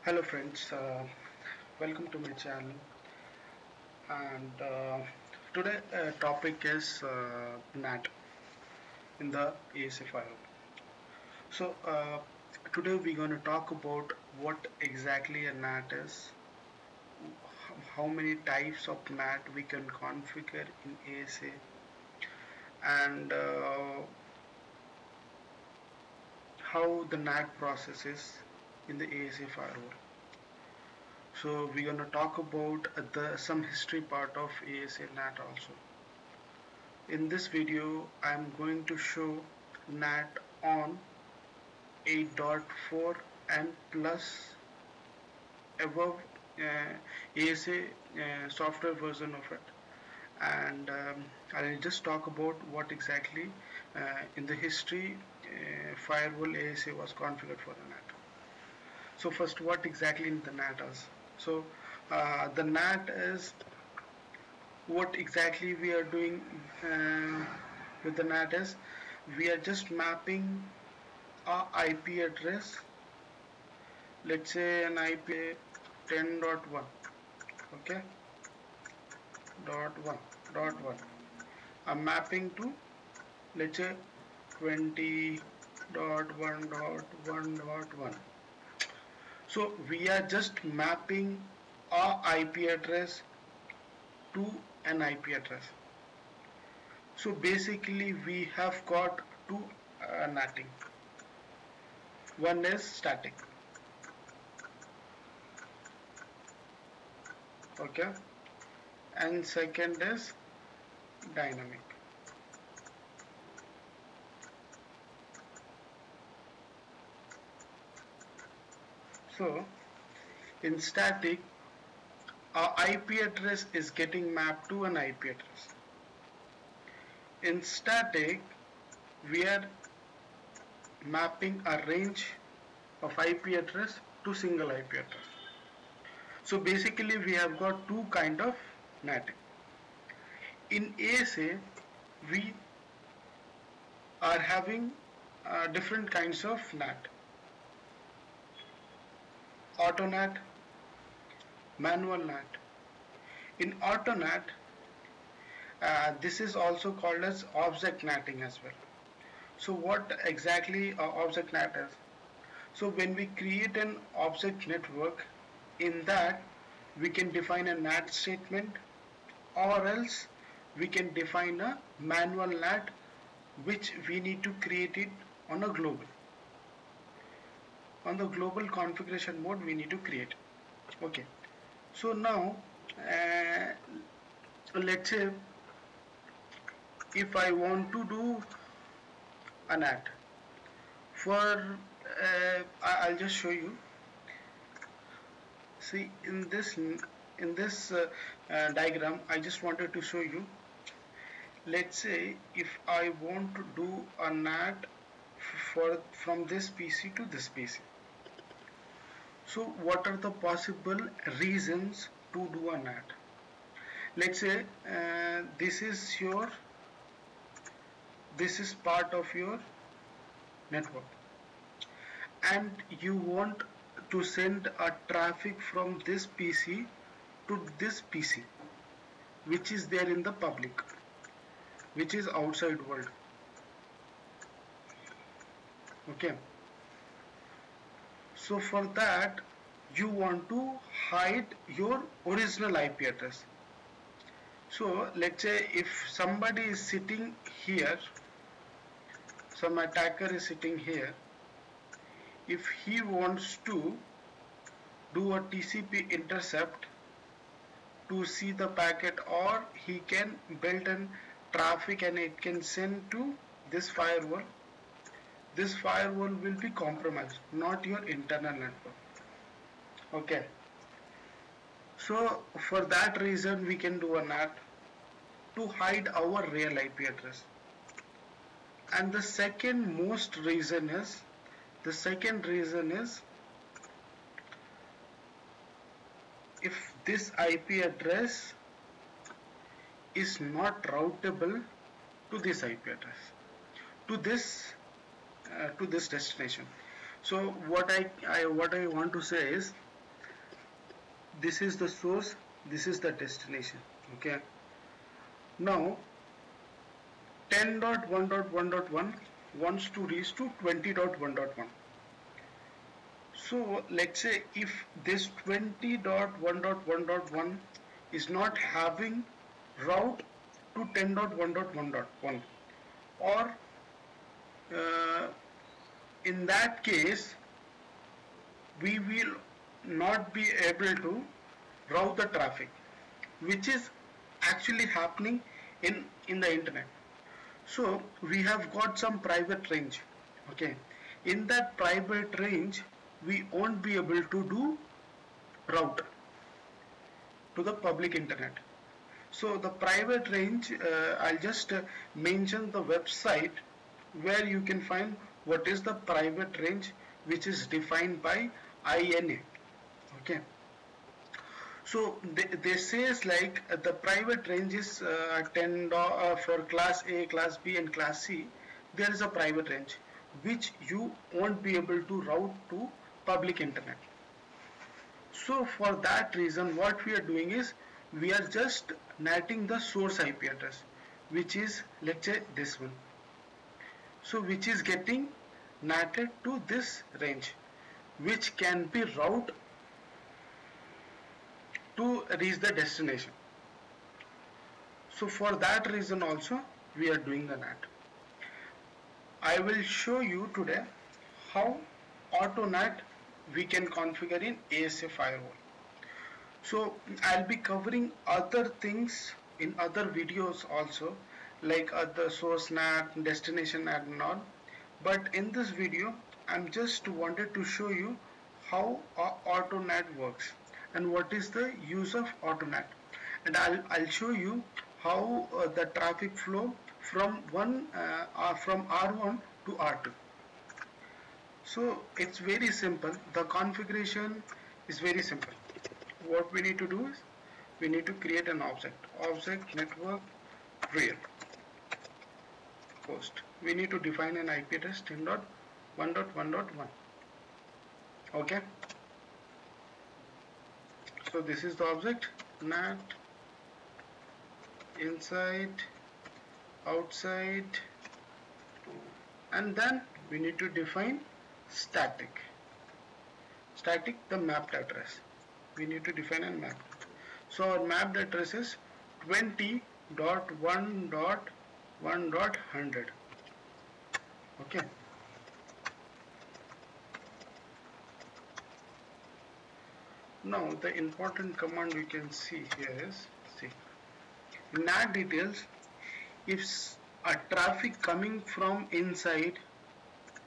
Hello friends, welcome to my channel and today topic is NAT in the ASA file. So today we're going to talk about what exactly a NAT is, how many types of NAT we can configure in ASA, and how the NAT process is in the ASA firewall. So we're going to talk about the some history part of ASA NAT also. In this video I am going to show NAT on 8.4 and plus above ASA software version of it, and I'll just talk about what exactly in the history firewall ASA was configured for the NAT. So first, what exactly in the NAT is? So the NAT is what exactly we are doing with the NAT is we are just mapping our IP address. Let's say an IP 10.1, okay, .1.1. I'm mapping to, let's say, 20.1.1.1. So we are just mapping our IP address to an IP address. So basically we have got two NATing. One is static, okay, and second is dynamic. So in static, our IP address is getting mapped to an IP address. In static, we are mapping a range of IP address to single IP address. So basically we have got two kind of NATing. In ASA, we are having different kinds of NAT. Auto NAT, manual NAT. In auto NAT, this is also called as object NATing as well. So what exactly object NAT is? So when we create an object network, in that we can define a NAT statement, or else we can define a manual NAT which we need to create it on a global. On the global configuration mode we need to create. Okay. So now let's say if I want to do a NAT for I'll just show you. See in this diagram I just wanted to show you. Let's say if I want to do a NAT from this PC to this PC. So what are the possible reasons to do a NAT? Let's say this is part of your network, and you want to send a traffic from this PC to this PC which is there in the public, which is outside world. Okay, so for that you want to hide your original IP address. So let's say if somebody is sitting here, some attacker is sitting here, if he wants to do a TCP intercept to see the packet, or he can build an traffic and it can send to this firewall, this firewall will be compromised, not your internal network. Okay, so for that reason we can do a NAT to hide our real IP address. And the second reason is if this IP address is not routable to this IP address, to this destination. So what I want to say is this is the source, this is the destination. Okay, now 10.1.1.1 wants to reach to 20.1.1. So let's say if this 20.1.1.1 is not having route to 10.1.1.1, or uh, in that case we will not be able to route the traffic, which is actually happening in the internet. So we have got some private range. Okay, in that private range we won't be able to do route to the public internet. So the private range, I'll just mention the website where you can find what is the private range, which is defined by INA. Okay, so they says like the private range is 10 for class A, class B and class C. There is a private range which you won't be able to route to public internet. So for that reason what we are doing is we are just NATing the source IP address, which is, let's say, this one. So which is getting NATed to this range, which can be routed to reach the destination. So for that reason also we are doing the NAT. I will show you today how auto NAT we can configure in ASA firewall. So I'll be covering other things in other videos also, like other source NAT, destination NAT and all. But in this video I'm just wanted to show you how auto NAT works and what is the use of auto NAT, and I'll show you how the traffic flow from from R1 to R2. So it's very simple. The configuration is very simple. What we need to do is we need to create an object network real host. We need to define an IP address 10.1.1.1. Okay, so this is the object NAT inside, outside, and then we need to define static the mapped address. We need to define a map. So our mapped address is 20.1.1.100. Okay, now the important command we can see here is, see, NAT details. If a traffic coming from inside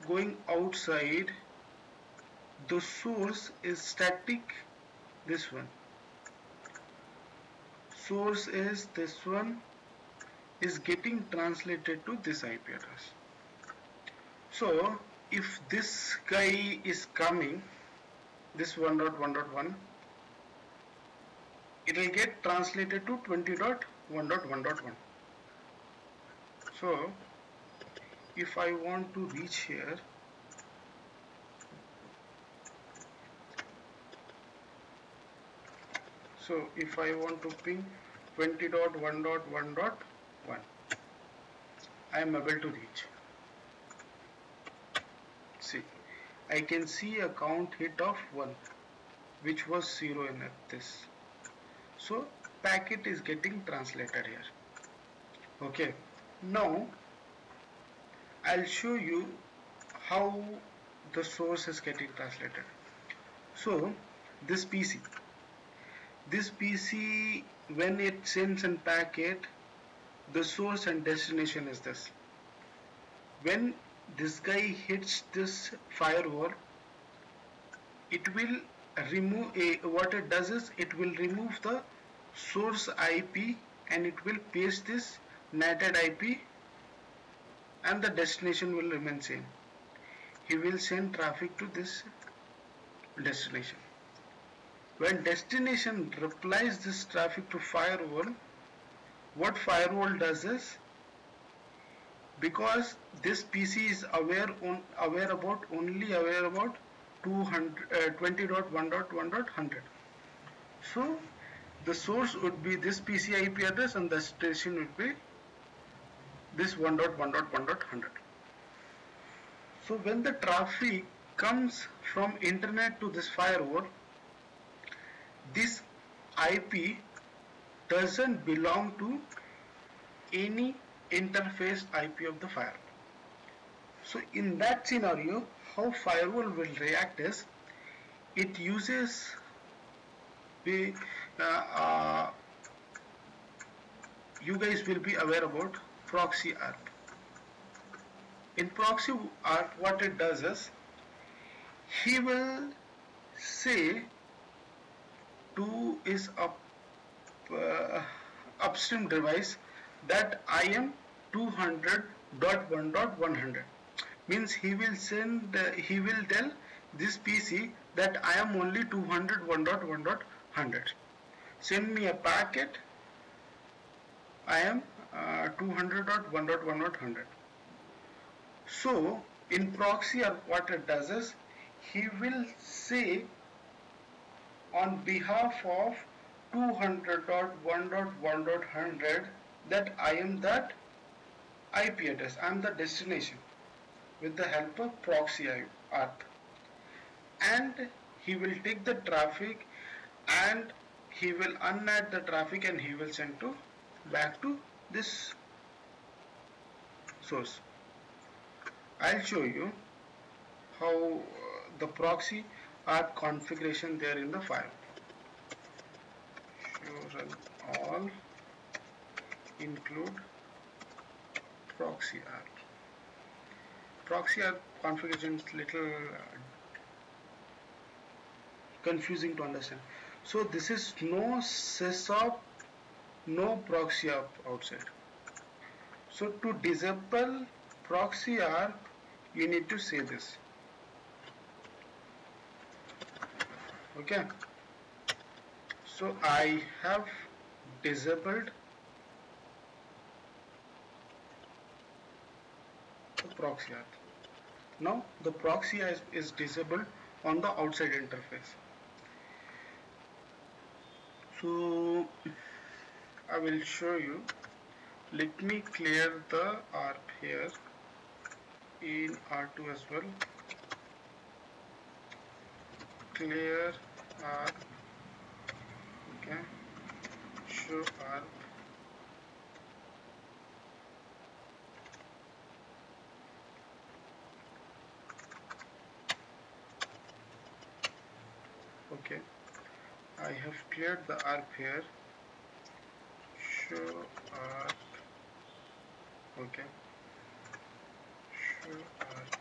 going outside, the source is static, this one, source is this one, is getting translated to this IP address. So if this guy is coming, this 1.1.1, it will get translated to 20.1.1.1. So if I want to reach here, so if I want to ping 20.1.1.1, I am able to reach. See, I can see a count hit of 1, which was 0 in this. So packet is getting translated here. Okay, now I'll show you how the source is getting translated. So this PC, when it sends a packet, the source and destination is this. When this guy hits this firewall, it will remove what it does is it will remove the source IP and it will paste this NATed IP, and the destination will remain same. He will send traffic to this destination. When destination replies this traffic to firewall, what firewall does is, because this PC is aware about 20.1.1.100, So the source would be this PC IP address and the destination would be this 1.1.1.100. So when the traffic comes from internet to this firewall, this IP doesn't belong to any interface IP of the firewall. So in that scenario, how firewall will react is it uses the you guys will be aware about proxy ARP. In proxy ARP, what it does is he will say to his uh, upstream device that I am 200.1.100, means he will send he will tell this PC that I am only 201.1.100. Send me a packet, I am 200.1.1.100. So in proxy what it does is he will say on behalf of 200.1.1.100 that I am that IP address, I am the destination, with the help of proxy ARP, and he will take the traffic and he will unadd the traffic and he will send to back to this source. I'll show you how the proxy ARP configuration there in the file. Show run all, include proxy ARP. Proxy ARP configuration is little confusing to understand. So this is no sysop, no proxy ARP outside. So to disable proxy ARP, you need to say this. Okay. So I have disabled the proxy ARP. Now the proxy is disabled on the outside interface. So I will show you. Let me clear the ARP here in R2 as well. Clear ARP. Okay. Show ARP. Okay. I have cleared the ARP here. Show ARP. Okay. Show ARP.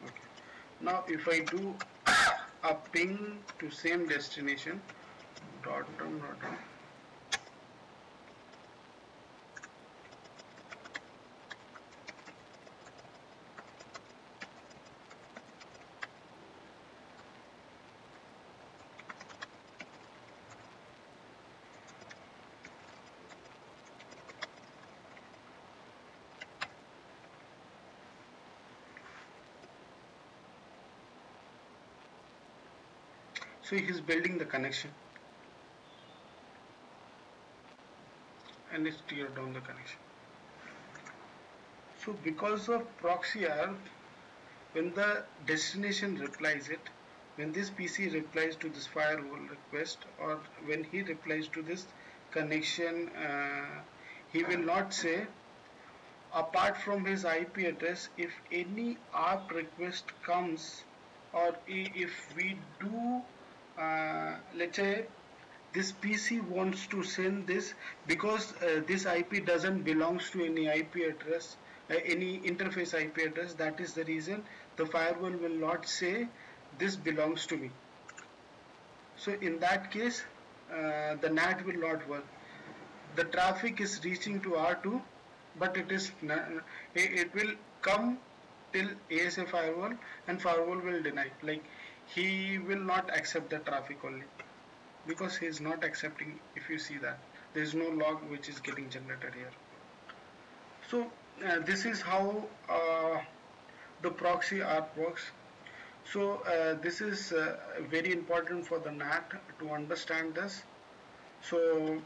Okay. Now if I do a ping to same destination, dot. So he is building the connection and it's tear down the connection. So because of proxy ARP, when the destination replies it, when this PC replies to this firewall request, or when he replies to this connection, he will not say apart from his IP address, if any ARP request comes, or if we do let's say this PC wants to send this, because this IP doesn't belongs to any IP address, any interface IP address, that is the reason the firewall will not say this belongs to me. So in that case the NAT will not work. The traffic is reaching to R2, but it will come till ASA firewall and firewall will deny, like he will not accept the traffic only, because he is not accepting. If you see that there is no log which is getting generated here. So this is how the proxy ARP works. So this is very important for the NAT to understand this. So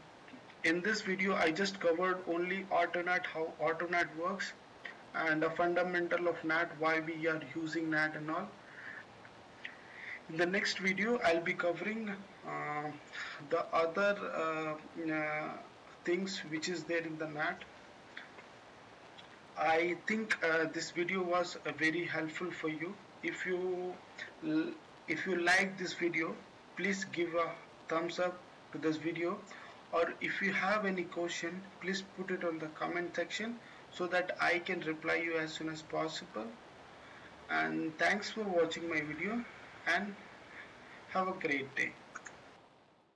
in this video I just covered only AutoNAT, how AutoNAT works, and a fundamental of NAT, why we are using NAT and all. In the next video I'll be covering the other things which is there in the NAT. I think this video was very helpful for you. If you like this video, please give a thumbs up to this video, or if you have any question, please put it on the comment section so that I can reply you as soon as possible. And thanks for watching my video, and have a great day.